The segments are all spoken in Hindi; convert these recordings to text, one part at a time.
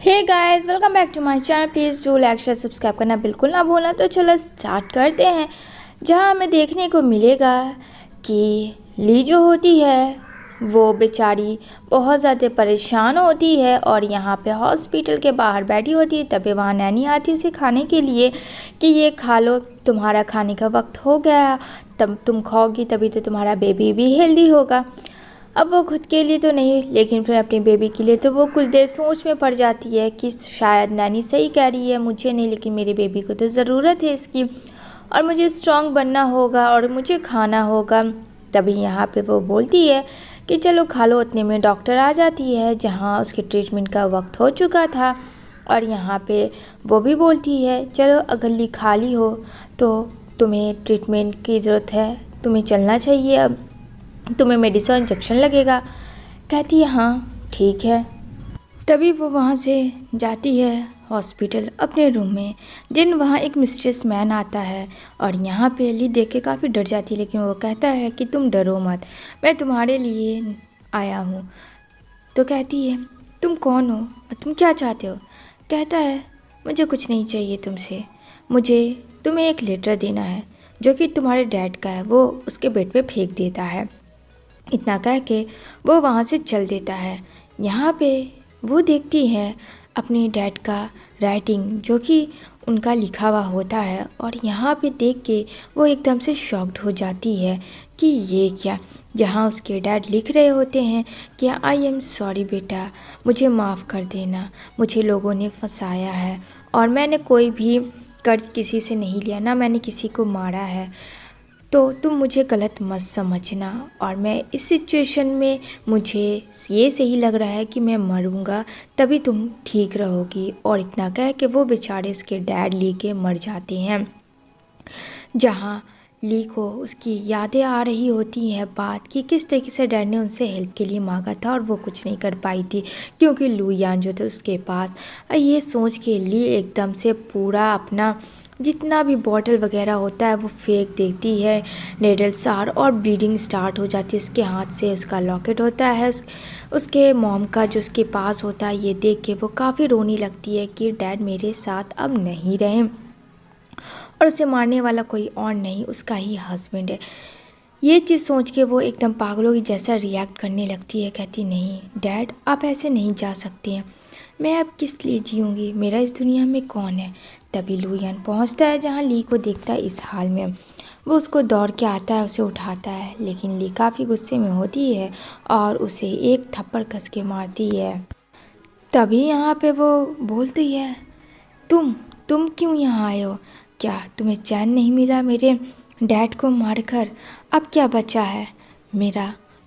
Hey guys, welcome back to my channel. Please do like share subscribe करना बिल्कुल ना भूलना। तो चलो स्टार्ट करते हैं। जहां हमें देखने को मिलेगा कि ली जो होती है वो बेचारी बहुत ज़्यादा परेशान होती है और यहाँ पे हॉस्पिटल के बाहर बैठी होती है। तभी वहाँ नैनी आती है उसे खाने के लिए कि ये खा लो, तुम्हारा खाने का वक्त हो गया, तब तुम खाओगी तभी तो तुम्हारा बेबी भी हेल्दी होगा। अब वो खुद के लिए तो नहीं, लेकिन फिर अपनी बेबी के लिए तो वो कुछ देर सोच में पड़ जाती है कि शायद नैनी सही कह रही है, मुझे नहीं लेकिन मेरी बेबी को तो ज़रूरत है इसकी, और मुझे स्ट्रांग बनना होगा और मुझे खाना होगा। तभी यहाँ पे वो बोलती है कि चलो खा लो। उतने में डॉक्टर आ जाती है जहाँ उसके ट्रीटमेंट का वक्त हो चुका था, और यहाँ पे वो भी बोलती है चलो अगर ली खा ली हो तो तुम्हें ट्रीटमेंट की ज़रूरत है, तुम्हें चलना चाहिए, अब तुम्हें मेडिसिन इंजेक्शन लगेगा। कहती है हाँ ठीक है। तभी वो वहाँ से जाती है हॉस्पिटल अपने रूम में। दिन वहाँ एक मिस्ट्रेस मैन आता है और यहाँ पे ली देख के काफ़ी डर जाती है, लेकिन वो कहता है कि तुम डरो मत, मैं तुम्हारे लिए आया हूँ। तो कहती है तुम कौन हो और तुम क्या चाहते हो। कहता है मुझे कुछ नहीं चाहिए तुमसे, मुझे तुम्हें एक लेटर देना है जो कि तुम्हारे डैड का है, वो उसके बेड पे फेंक देता है। इतना कह के वो वहाँ से चल देता है। यहाँ पे वो देखती है अपने डैड का राइटिंग जो कि उनका लिखा हुआ होता है, और यहाँ पे देख के वो एकदम से शॉक्ड हो जाती है कि ये क्या। जहाँ उसके डैड लिख रहे होते हैं कि आई एम सॉरी बेटा, मुझे माफ़ कर देना, मुझे लोगों ने फंसाया है और मैंने कोई भी कर्ज किसी से नहीं लिया, ना मैंने किसी को मारा है, तो तुम मुझे गलत मत समझना, और मैं इस सिचुएशन में मुझे ये सही लग रहा है कि मैं मरूंगा तभी तुम ठीक रहोगी। और इतना कह के वो बेचारे उसके डैड ली के मर जाते हैं। जहाँ ली को उसकी यादें आ रही होती हैं बात कि किस तरीके से डैड ने उनसे हेल्प के लिए मांगा था और वो कुछ नहीं कर पाई थी क्योंकि लू यान जो थे उसके पास। ये सोच के ली एकदम से पूरा अपना जितना भी बॉटल वगैरह होता है वो फेंक देती है, नेडल सार, और ब्लीडिंग स्टार्ट हो जाती है उसके हाथ से। उसका लॉकेट होता है उसके मॉम का जो उसके पास होता है, ये देख के वो काफ़ी रोने लगती है कि डैड मेरे साथ अब नहीं रहे और उसे मारने वाला कोई और नहीं, उसका ही हस्बैंड है। ये चीज़ सोच के वो एकदम पागलों की जैसा रिएक्ट करने लगती है। कहती नहीं डैड आप ऐसे नहीं जा सकते हैं, मैं अब किस लिए जीऊँगी, मेरा इस दुनिया में कौन है। तभी लू यान पहुँचता है जहाँ ली को देखता है इस हाल में। वो उसको दौड़ के आता है, उसे उठाता है, लेकिन ली काफ़ी गुस्से में होती है और उसे एक थप्पड़ कस के मारती है। तभी यहाँ पे वो बोलती है तुम क्यों यहाँ आए हो, क्या तुम्हें चैन नहीं मिला मेरे डैड को मारकर। अब क्या बचा है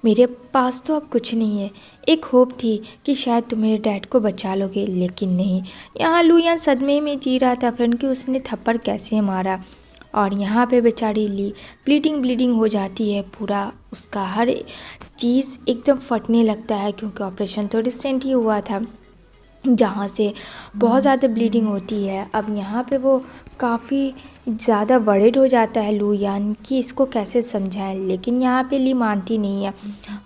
मेरे पास तो अब कुछ नहीं है। एक होप थी कि शायद तुम मेरे डैड को बचा लोगे, लेकिन नहीं। यहाँ लुयान सदमे में जी रहा था फ्रेंड कि उसने थप्पड़ कैसे मारा, और यहाँ पे बेचारी ली ब्लीडिंग हो जाती है। पूरा उसका हर चीज़ एकदम फटने लगता है क्योंकि ऑपरेशन तो रिसेंट ही हुआ था, जहाँ से बहुत ज़्यादा ब्लीडिंग होती है। अब यहाँ पे वो काफ़ी ज़्यादा वरीड हो जाता है लू यान कि इसको कैसे समझाएं, लेकिन यहाँ पे ली मानती नहीं है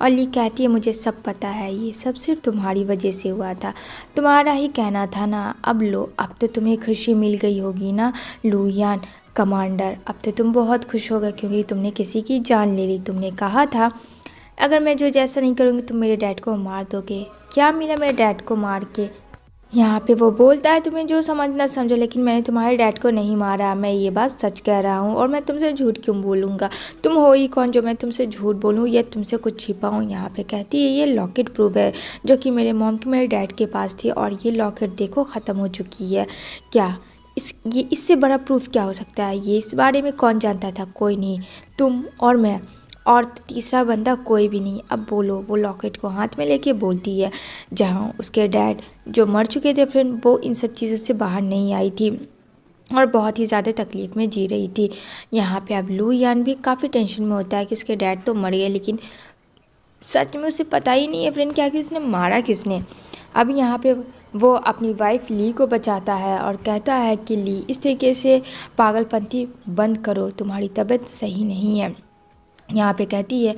और ली कहती है मुझे सब पता है, ये सब सिर्फ तुम्हारी वजह से हुआ था, तुम्हारा ही कहना था ना। अब लो, अब तो तुम्हें खुशी मिल गई होगी ना लू यान कमांडर, अब तो तुम बहुत खुश होगा क्योंकि तुमने किसी की जान ले ली। तुमने कहा था अगर मैं जो जैसा नहीं करूँगी तुम मेरे डैड को मार दोगे, क्या मिला मेरे डैड को मार के। यहाँ पे वो बोलता है तुम्हें जो समझना समझो, लेकिन मैंने तुम्हारे डैड को नहीं मारा, मैं ये बात सच कह रहा हूँ और मैं तुमसे झूठ क्यों बोलूँगा। तुम हो ही कौन जो मैं तुमसे झूठ बोलूँ या तुमसे कुछ छिपाऊँ। यहाँ पे कहती है ये लॉकेट प्रूफ है जो कि मेरे मॉम की मेरे डैड के पास थी, और ये लॉकेट देखो ख़त्म हो चुकी है। क्या इससे बड़ा प्रूफ क्या हो सकता है। ये इस बारे में कौन जानता था, कोई नहीं, तुम और मैं, और तीसरा बंदा कोई भी नहीं। अब बोलो। वो लॉकेट को हाथ में लेके बोलती है। जहाँ उसके डैड जो मर चुके थे फ्रेंड, वो इन सब चीज़ों से बाहर नहीं आई थी और बहुत ही ज़्यादा तकलीफ़ में जी रही थी। यहाँ पे अब लू यान भी काफ़ी टेंशन में होता है कि उसके डैड तो मर गए, लेकिन सच में उसे पता ही नहीं है फ्रेंड क्या कि उसने मारा किसने। अब यहाँ पे वो अपनी वाइफ ली को बचाता है और कहता है कि ली इस तरीके से पागलपंती बंद करो, तुम्हारी तबीयत सही नहीं है। यहाँ पे कहती है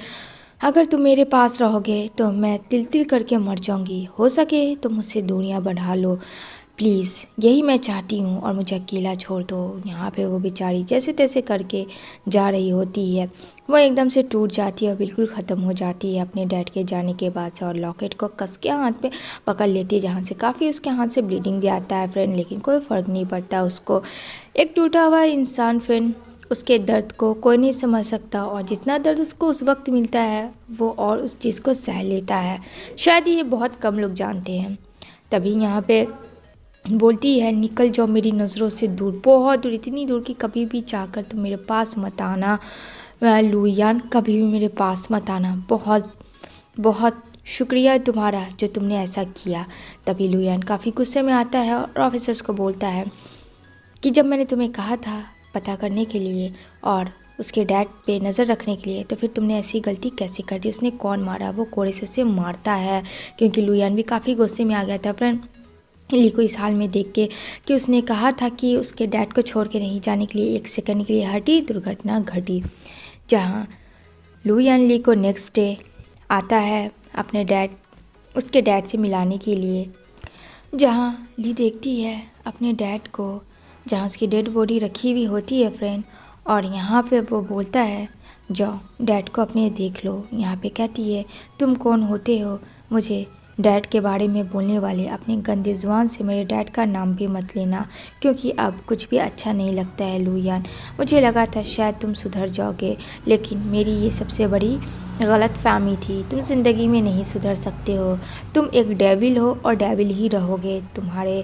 अगर तुम मेरे पास रहोगे तो मैं तिल तिल करके मर जाऊंगी। हो सके तो मुझसे दूरियां बढ़ा लो प्लीज़, यही मैं चाहती हूँ और मुझे अकेला छोड़ दो। यहाँ पे वो बेचारी जैसे तैसे करके जा रही होती है। वो एकदम से टूट जाती है और बिल्कुल ख़त्म हो जाती है अपने डैड के जाने के बाद से, और लॉकेट को कस के हाथ पे पकड़ लेती है, जहाँ से काफ़ी उसके हाथ से ब्लीडिंग भी आता है फ्रेंड, लेकिन कोई फ़र्क नहीं पड़ता उसको। एक टूटा हुआ इंसान फ्रेंड, उसके दर्द को कोई नहीं समझ सकता, और जितना दर्द उसको उस वक्त मिलता है वो और उस चीज़ को सह लेता है। शायद ये बहुत कम लोग जानते हैं। तभी यहाँ पे बोलती है, निकल जाओ मेरी नज़रों से दूर, बहुत दूर, इतनी दूर कि कभी भी चाहकर तुम मेरे पास मत आना लुयान, कभी भी मेरे पास मत आना। बहुत बहुत शुक्रिया तुम्हारा जो तुमने ऐसा किया। तभी लुयान काफ़ी गुस्से में आता है और ऑफिसर्स को बोलता है कि जब मैंने तुम्हें कहा था पता करने के लिए और उसके डैड पे नज़र रखने के लिए, तो फिर तुमने ऐसी गलती कैसे कर दी। उसने कौन मारा, वो कोड़े से उसे मारता है, क्योंकि लुयान भी काफ़ी गुस्से में आ गया था फ्रेंड ली को इस हाल में देख के कि उसने कहा था कि उसके डैड को छोड़ के नहीं जाने के लिए, एक सेकंड के लिए हटी दुर्घटना घटी। जहाँ लुयान ली को नेक्स्ट डे आता है अपने डैड, उसके डैड से मिलाने के लिए, जहाँ ली देखती है अपने डैड को, जहाँ उसकी डेड बॉडी रखी हुई होती है फ्रेंड, और यहाँ पे वो बोलता है जाओ डैड को अपने देख लो। यहाँ पे कहती है तुम कौन होते हो मुझे डैड के बारे में बोलने वाले, अपने गंदे ज़ुबान से मेरे डैड का नाम भी मत लेना, क्योंकि अब कुछ भी अच्छा नहीं लगता है लुयान। मुझे लगा था शायद तुम सुधर जाओगे, लेकिन मेरी ये सबसे बड़ी गलत फहमी थी। तुम ज़िंदगी में नहीं सुधर सकते हो, तुम एक डेविल हो और डेविल ही रहोगे। तुम्हारे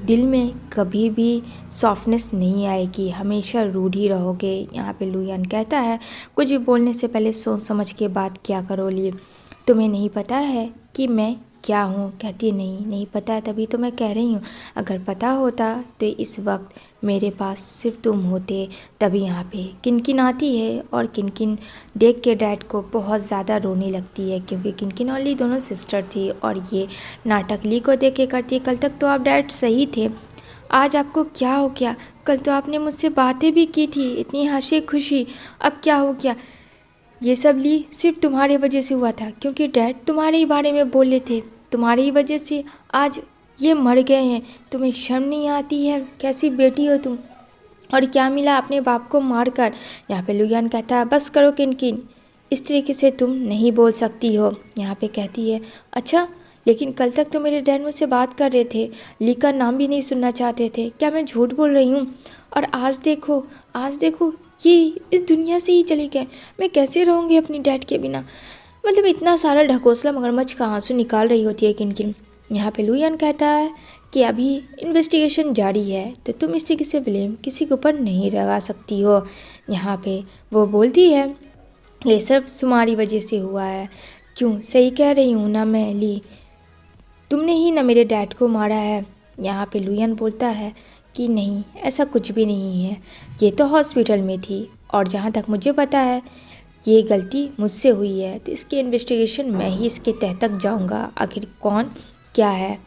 दिल में कभी भी सॉफ्टनेस नहीं आएगी, हमेशा रूड ही रहोगे। यहाँ पे लुयान कहता है कुछ भी बोलने से पहले सोच समझ के बात क्या करो ली, तुम्हें नहीं पता है कि मैं क्या हूँ। कहती नहीं पता है, तभी तो मैं कह रही हूँ, अगर पता होता तो इस वक्त मेरे पास सिर्फ तुम होते। तभी यहाँ पे किनकिन आती है और किनकिन देख के डैड को बहुत ज़्यादा रोने लगती है, क्योंकि किनकिन और ली दोनों सिस्टर थी और ये नाटक ली को देख के करती है। कल तक तो आप डैड सही थे, आज आपको क्या हो गया? कल तो आपने मुझसे बातें भी की थी, इतनी हंसी खुशी, अब क्या हो गया? ये सब ली सिर्फ तुम्हारे वजह से हुआ था, क्योंकि डैड तुम्हारे ही बारे में बोले थे, तुम्हारी ही वजह से आज ये मर गए हैं। तुम्हें शर्म नहीं आती है? कैसी बेटी हो तुम, और क्या मिला अपने बाप को मारकर। यहाँ पे लुयान कहता है बस करो किनकिन, इस तरीके से तुम नहीं बोल सकती हो। यहाँ पे कहती है अच्छा, लेकिन कल तक तो मेरे डैड मुझसे बात कर रहे थे, ली का नाम भी नहीं सुनना चाहते थे, क्या मैं झूठ बोल रही हूँ? और आज देखो ये इस दुनिया से ही चले गए, मैं कैसे रहूँगी अपनी डैड के बिना। मतलब इतना सारा ढकोसला मगरमच्छ का आंसू निकाल रही होती है किनकिन। यहाँ पे लुयान कहता है कि अभी इन्वेस्टिगेशन जारी है, तो तुम इस तरीके से ब्लेम किसी के ऊपर नहीं लगा सकती हो। यहाँ पे वो बोलती है ये सब तुम्हारी वजह से हुआ है। क्यों, सही कह रही हूँ ना मैं ली, तुमने ही ना मेरे डैड को मारा है। यहाँ पे लुयान बोलता है कि नहीं, ऐसा कुछ भी नहीं है, ये तो हॉस्पिटल में थी, और जहाँ तक मुझे पता है ये गलती मुझसे हुई है, तो इसकी इन्वेस्टिगेशन मैं ही इसके तह तक जाऊँगा, आखिर कौन क्या है।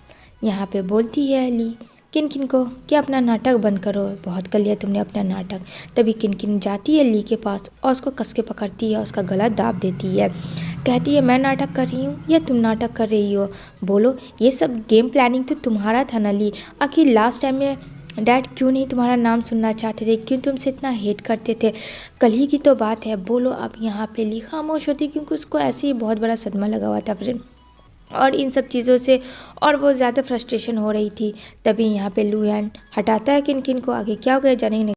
यहाँ पे बोलती है ली किनकिन को कि अपना नाटक बंद करो, बहुत कर लिया तुमने अपना नाटक। तभी किनकिन जाती है ली के पास और उसको कस के पकड़ती है, उसका गला दाब देती है, कहती है मैं नाटक कर रही हूँ या तुम नाटक कर रही हो? बोलो, ये सब गेम प्लानिंग तो तुम्हारा था ना ली। आखिर लास्ट टाइम में डैड क्यों नहीं तुम्हारा नाम सुनना चाहते थे, क्यों तुमसे इतना हेट करते थे? कल ही की तो बात है, बोलो। अब यहाँ पे ली खामोश होती, क्योंकि उसको ऐसे ही बहुत बड़ा सदमा लगा हुआ था फ्रेंड, और इन सब चीज़ों से और वो ज़्यादा फ्रस्ट्रेशन हो रही थी। तभी यहाँ पे लुयान हटाता है किनकिन को, आगे क्या हो गया जाने